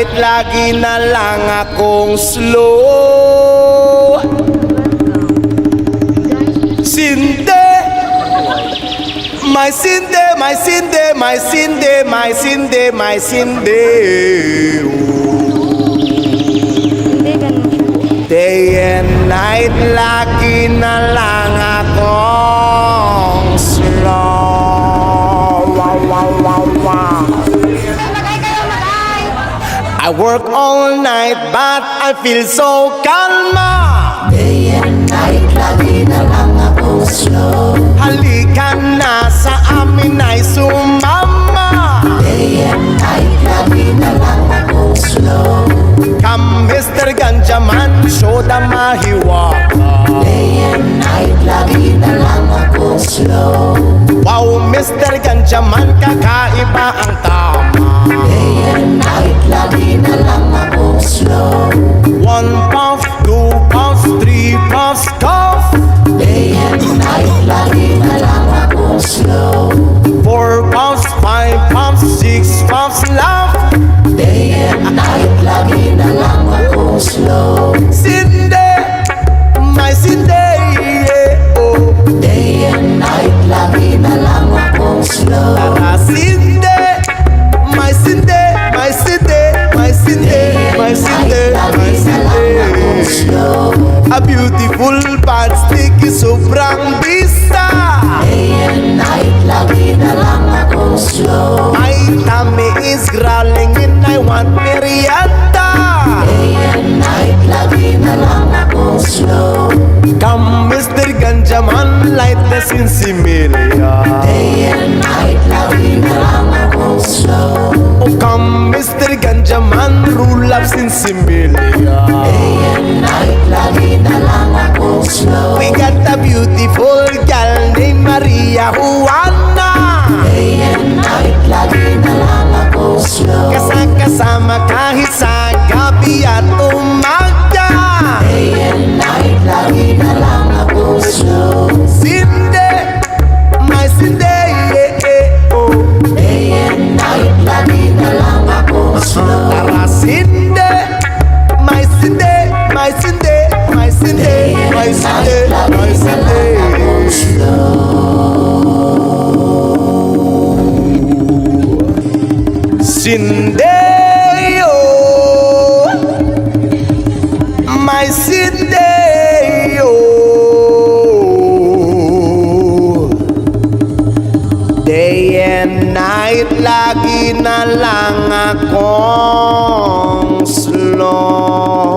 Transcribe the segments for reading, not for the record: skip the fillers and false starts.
night, lagi na lang akong slow. Sinde, my sinde, my sinde, my sinde, my sinde, my sinde. Day and night, lagi na lang akong slow. Wow, wow, wow, wow. I work all night but I feel so kalma. Day and night, lagi na lang ako slow. Halika na sa amin ay sumama. Day and night, lagi na lang ako slow. Come Mr. Ganjaman, show the mahiwaga. Day and night, lagi na lang ako slow. Wow, Mr. Ganjaman, kakaiba ang tama. Day and night, lagi na lang ako slow. 1 puff, 2 puffs, 3 puffs, cough. Day and night, lagi na lang ako slow. 4 puffs, 5 puffs, 6 puffs, laugh. Day and night, lagi na lang ako slow. Sinde, my sinde, yeah, oh. Day and night, lagi na lang ako slow. Tara, sinde, my sinde, my sinde, my sinde, my sinde, my sinde. A beautiful bad sticky sobrang bisa. Day and night, lagi na lang ako slow. My tummy is growling and I want merienda. Day and night, lagi na lang ako slow. Come Mr. Ganjaman, light the sinsimilla. Day and night, lagi na lang ako slow. Oh come Mr. Ganjaman, rule up sinsimilla. Day and night, lagi na lang ako slow. We got a beautiful girl named Maria Juana. Day and night, lagi na lang ako slow. Kasama kahit sa gabi at umaga. Day and night, lagi na lang ako slow. Sinde, my sinde, yeah, yeah, oh. Day and night, lagi na lang ako slow. Tara sinde, my sinde, my sinde, my sinde, my sinde, my sinde. Sinde, oh, my sinde, oh. Day and night, lagi na lang akong slow.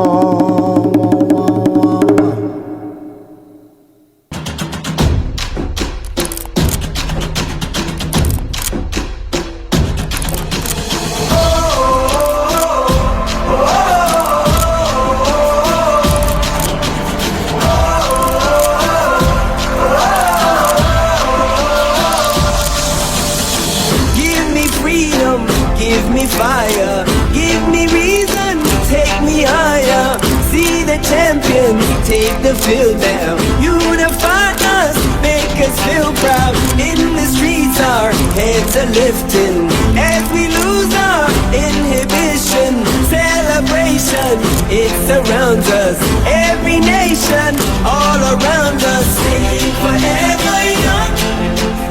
Give me fire, give me reason, take me higher. See the champions, take the field now. Unify us, make us feel proud. In the streets our heads are lifting as we lose our inhibition. Celebration, it surrounds us. Every nation, all around us. Sing forever young,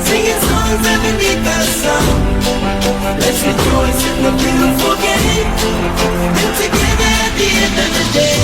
singing songs underneath the sun. Let's rejoice in the beautiful game, and together at the end of the day.